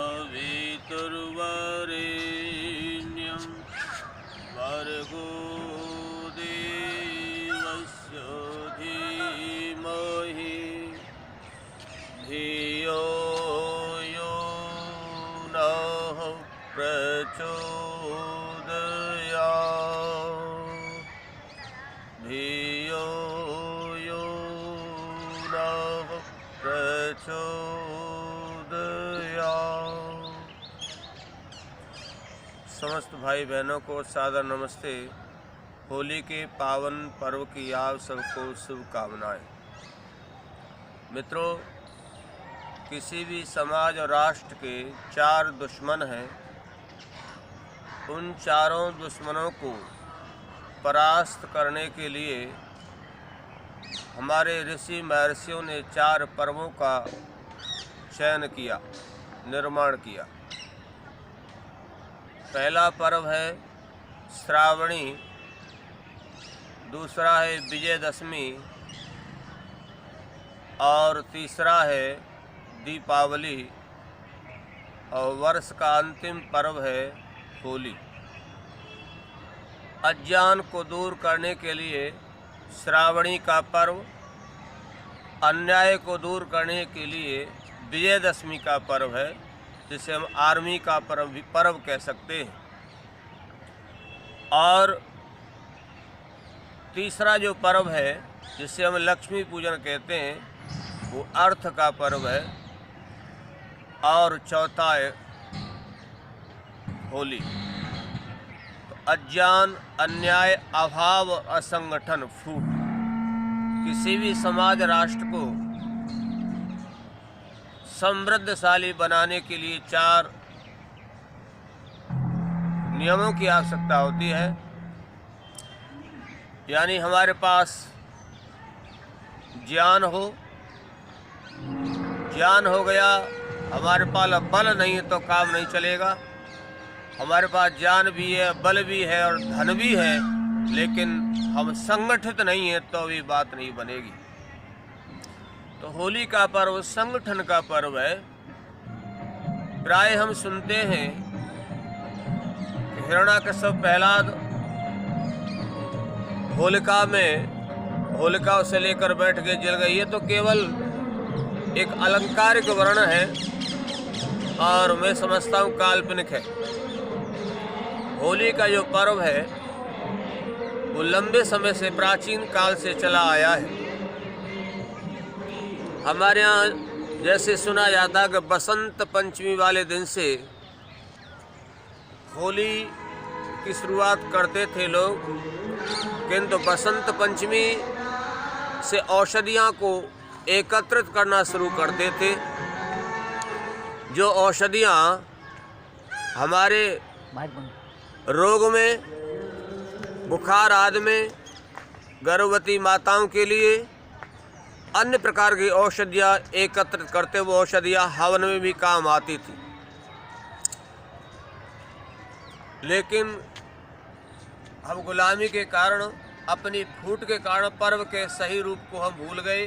सवितुर्वरेण्यं भर्गो देवस्य धीमहि धियो यो नः प्रचोदयात् धियो यो नः प्रचोदयात्। समस्त भाई बहनों को सादर नमस्ते। होली के पावन पर्व की आप सबको शुभकामनाएं। मित्रों, किसी भी समाज और राष्ट्र के चार दुश्मन हैं। उन चारों दुश्मनों को परास्त करने के लिए हमारे ऋषि महर्षियों ने चार पर्वों का चयन किया, निर्माण किया। पहला पर्व है श्रावणी, दूसरा है विजयदशमी और तीसरा है दीपावली और वर्ष का अंतिम पर्व है होली। अज्ञान को दूर करने के लिए श्रावणी का पर्व, अन्याय को दूर करने के लिए विजयदशमी का पर्व है, जिसे हम आर्मी का पर्व कह सकते हैं। और तीसरा जो पर्व है जिसे हम लक्ष्मी पूजन कहते हैं, वो अर्थ का पर्व है। और चौथा है होली। तो अज्ञान, अन्याय, अभाव और असंगठन फूट किसी भी समाज राष्ट्र को समृद्धशाली बनाने के लिए चार नियमों की आवश्यकता होती है। यानी हमारे पास ज्ञान हो गया, हमारे पास बल नहीं है तो काम नहीं चलेगा। हमारे पास ज्ञान भी है, बल भी है और धन भी है, लेकिन हम संगठित नहीं है तो भी बात नहीं बनेगी। तो होली का पर्व संगठन का पर्व है। प्राय हम सुनते हैं कि हिरण्याकश्यप प्रहलाद होलिका उसे लेकर बैठ के जल गई। ये तो केवल एक अलंकारिक वर्णन है और मैं समझता हूँ काल्पनिक है। होली का जो पर्व है वो लंबे समय से, प्राचीन काल से चला आया है। हमारे यहाँ जैसे सुना जाता कि बसंत पंचमी वाले दिन से होली की शुरुआत करते थे लोग, किंतु बसंत पंचमी से औषधियाँ को एकत्रित करना शुरू करते थे। जो औषधियाँ हमारे रोग में, बुखार आदि में, गर्भवती माताओं के लिए अन्य प्रकार की औषधियाँ एकत्रित करते, वो औषधियाँ हवन में भी काम आती थी। लेकिन हम गुलामी के कारण, अपनी फूट के कारण पर्व के सही रूप को हम भूल गए।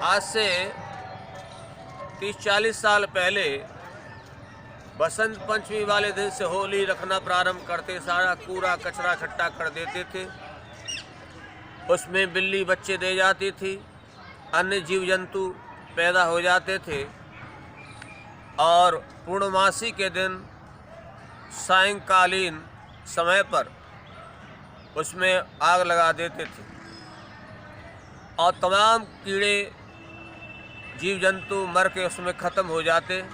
आज से 30-40 साल पहले बसंत पंचमी वाले दिन से होली रखना प्रारंभ करते, सारा कूड़ा कचरा इकट्ठा कर देते थे। उसमें बिल्ली बच्चे दे जाती थी, अन्य जीव जंतु पैदा हो जाते थे और पूर्णमासी के दिन सायंकालीन समय पर उसमें आग लगा देते थे और तमाम कीड़े जीव जंतु मर के उसमें ख़त्म हो जाते।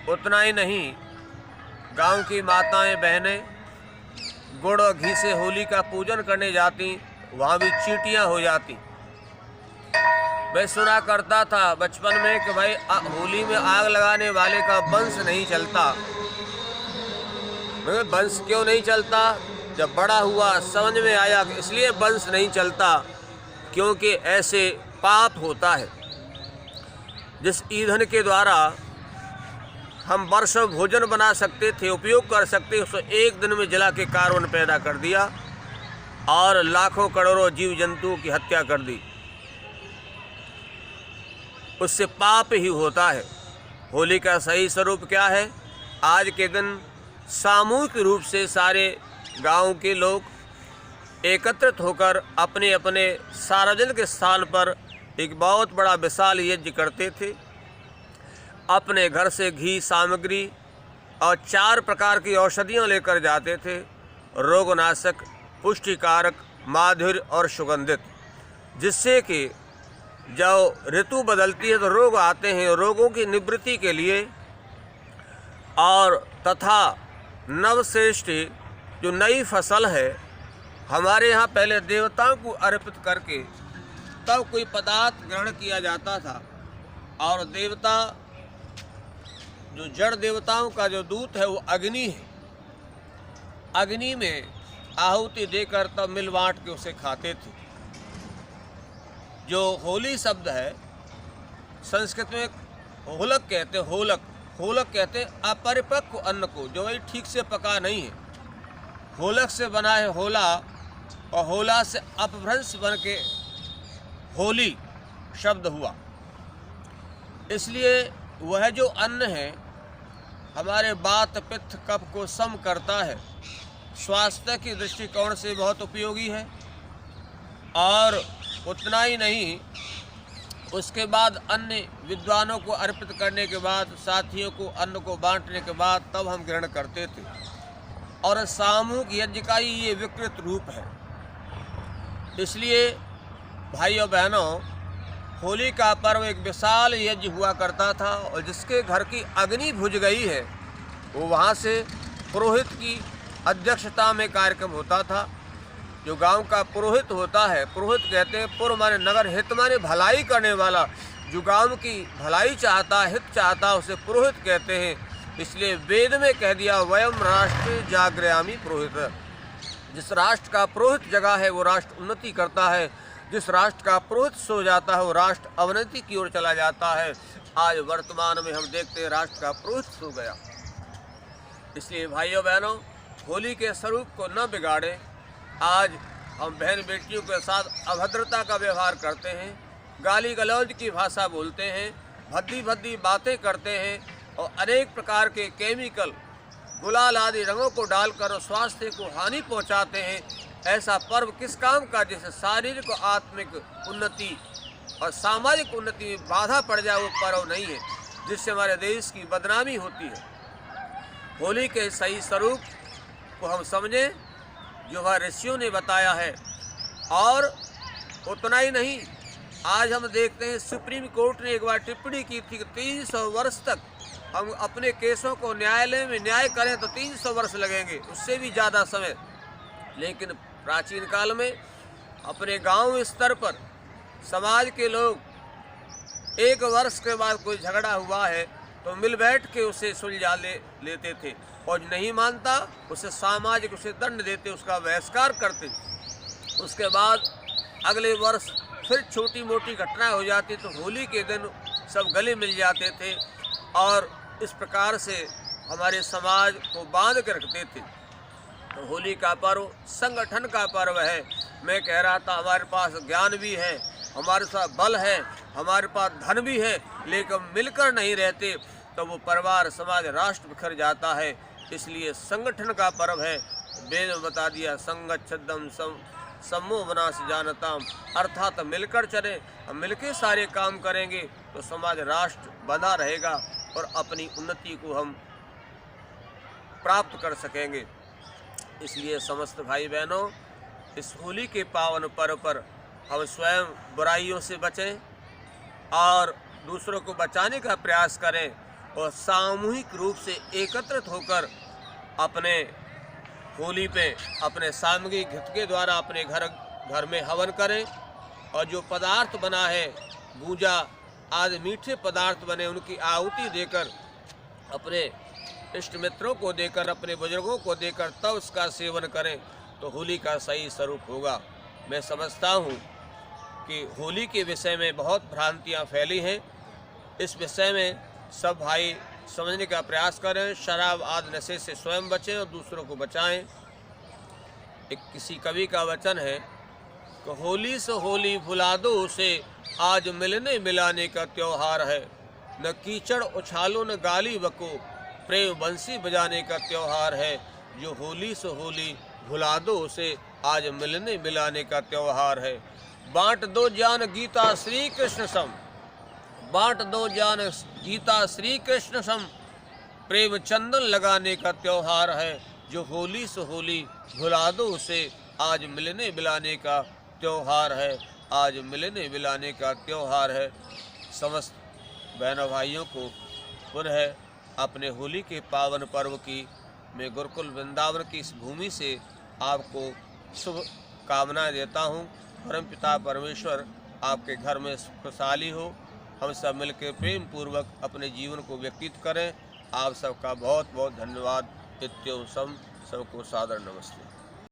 उतना ही नहीं, गांव की माताएं बहनें गुड़ और घी से होली का पूजन करने जाती, वहाँ भी चींटियाँ हो जाती। मैं सुना करता था बचपन में कि भाई होली में आग लगाने वाले का वंश नहीं चलता। मगर वंश क्यों नहीं चलता? जब बड़ा हुआ समझ में आया कि इसलिए वंश नहीं चलता क्योंकि ऐसे पाप होता है। जिस ईंधन के द्वारा हम वर्षों भोजन बना सकते थे, उपयोग कर सकते, उसको एक दिन में जला के कार्बन पैदा कर दिया और लाखों करोड़ों जीव जंतुओं की हत्या कर दी। उससे पाप ही होता है। होली का सही स्वरूप क्या है? आज के दिन सामूहिक रूप से सारे गांव के लोग एकत्रित होकर अपने अपने सार्वजनिक स्थान पर एक बहुत बड़ा विशाल यज्ञ करते थे। अपने घर से घी सामग्री और 4 प्रकार की औषधियाँ लेकर जाते थे, रोगनाशक, पुष्टिकारक, माधुर्य और सुगंधित, जिससे कि जब ऋतु बदलती है तो रोग आते हैं, रोगों की निवृत्ति के लिए और तथा नवश्रेष्ठ जो नई फसल है, हमारे यहाँ पहले देवताओं को अर्पित करके तब कोई पदार्थ ग्रहण किया जाता था। और देवता जो जड़ देवताओं का जो दूत है वो अग्नि है। अग्नि में आहुति देकर तब मिल बांट के उसे खाते थे। जो होली शब्द है संस्कृत में होलक कहते हैं, होलक कहते हैं अपरिपक्व अन्न को, जो वही ठीक से पका नहीं है। होलक से बना है होला, और होला से अपभ्रंश बन के होली शब्द हुआ। इसलिए वह जो अन्न है हमारे वात पित्त कफ को सम करता है, स्वास्थ्य की दृष्टिकोण से बहुत उपयोगी है। और उतना ही नहीं, उसके बाद अन्य विद्वानों को अर्पित करने के बाद, साथियों को अन्न को बांटने के बाद तब हम ग्रहण करते थे। और सामूहिक यज्ञ का ही ये विकृत रूप है। इसलिए भाइयों बहनों, होली का पर्व एक विशाल यज्ञ हुआ करता था, और जिसके घर की अग्नि बुझ गई है वो वहाँ से पुरोहित की अध्यक्षता में कार्यक्रम होता था। जो गांव का पुरोहित होता है, पुरोहित कहते हैं पुर माने नगर, हित माने भलाई करने वाला, जो गांव की भलाई चाहता, हित चाहता, उसे पुरोहित कहते हैं। इसलिए वेद में कह दिया वयम राष्ट्र जागृयामी पुरोहित। जिस राष्ट्र का पुरोहित जगह है वो राष्ट्र उन्नति करता है, जिस राष्ट्र का पुरोहित सो जाता है वो राष्ट्र अवनति की ओर चला जाता है। आज वर्तमान में हम देखते हैं राष्ट्र का पुरोहित सो गया। इसलिए भाइयों बहनों, होली के स्वरूप को न बिगाड़े। आज हम बहन बेटियों के साथ अभद्रता का व्यवहार करते हैं, गाली गलौज की भाषा बोलते हैं, भद्दी भद्दी बातें करते हैं, और अनेक प्रकार के केमिकल, गुलाल आदि रंगों को डालकर स्वास्थ्य को हानि पहुंचाते हैं। ऐसा पर्व किस काम का, जिससे शारीरिक और आत्मिक उन्नति और सामाजिक उन्नति में बाधा पड़ जाए, वो पर्व नहीं है, जिससे हमारे देश की बदनामी होती है। होली के सही स्वरूप को हम समझें जो वह ऋषियों ने बताया है। और उतना ही नहीं, आज हम देखते हैं सुप्रीम कोर्ट ने एक बार टिप्पणी की थी कि 300 वर्ष तक हम अपने केसों को न्यायालय में न्याय करें तो 300 वर्ष लगेंगे, उससे भी ज़्यादा समय। लेकिन प्राचीन काल में अपने गांव स्तर पर समाज के लोग 1 वर्ष के बाद कोई झगड़ा हुआ है तो मिल बैठ के उसे सुलझा लेते थे, और जो नहीं मानता उसे सामाजिक उसे दंड देते, उसका बहिष्कार करते। उसके बाद अगले वर्ष फिर छोटी मोटी घटना हो जाती तो होली के दिन सब गले मिल जाते थे, और इस प्रकार से हमारे समाज को बांध कर रखते थे। तो होली का पर्व संगठन का पर्व है। मैं कह रहा था हमारे पास ज्ञान भी है, हमारे साथ बल है, हमारे पास धन भी है, लेकिन मिलकर नहीं रहते तो वो परिवार, समाज, राष्ट्र बिखर जाता है। इसलिए संगठन का पर्व है। वेद में बता दिया संगच्छदम समूह विनाश जानताम, अर्थात मिलकर चले, हम मिलकर सारे काम करेंगे तो समाज, राष्ट्र बना रहेगा और अपनी उन्नति को हम प्राप्त कर सकेंगे। इसलिए समस्त भाई बहनों, इस होली के पावन पर्व पर हम स्वयं बुराइयों से बचें और दूसरों को बचाने का प्रयास करें, और सामूहिक रूप से एकत्रित होकर अपने होली पे अपने सामग्री घृत के द्वारा अपने घर में हवन करें। और जो पदार्थ बना है, गूंजा आदि मीठे पदार्थ बने, उनकी आहुति देकर, अपने इष्ट मित्रों को देकर, अपने बुजुर्गों को देकर तब उसका सेवन करें तो होली का सही स्वरूप होगा। मैं समझता हूँ कि होली के विषय में बहुत भ्रांतियाँ फैली हैं। इस विषय में सब भाई समझने का प्रयास करें। शराब आदि नशे से स्वयं बचें और दूसरों को बचाएं। एक किसी कवि का वचन है कि होली से होली भुला दो उसे, आज मिलने मिलाने का त्योहार है। न कीचड़ उछालो न गाली बको, प्रेम बंसी बजाने का त्योहार है। जो होली सो होली भुला दो उसे, आज मिलने मिलाने का त्योहार है। बांट दो जान गीता श्री कृष्ण सम, बांट दो जान गीता श्री कृष्ण सम, प्रेम चंदन लगाने का त्योहार है। जो होली सो होली भुला दो उसे, आज मिलने मिलाने का त्योहार है। आज मिलने मिलाने का त्योहार है। समस्त बहनों भाइयों को पुनः अपने होली के पावन पर्व की मैं गुरुकुल वृंदावन की इस भूमि से आपको शुभ कामनाएं देता हूँ। परमपिता परमेश्वर आपके घर में खुशहाली हो, हम सब मिलकर प्रेम पूर्वक अपने जीवन को व्यतीत करें। आप सबका बहुत बहुत धन्यवाद। इत्यों सबको सादर नमस्ते।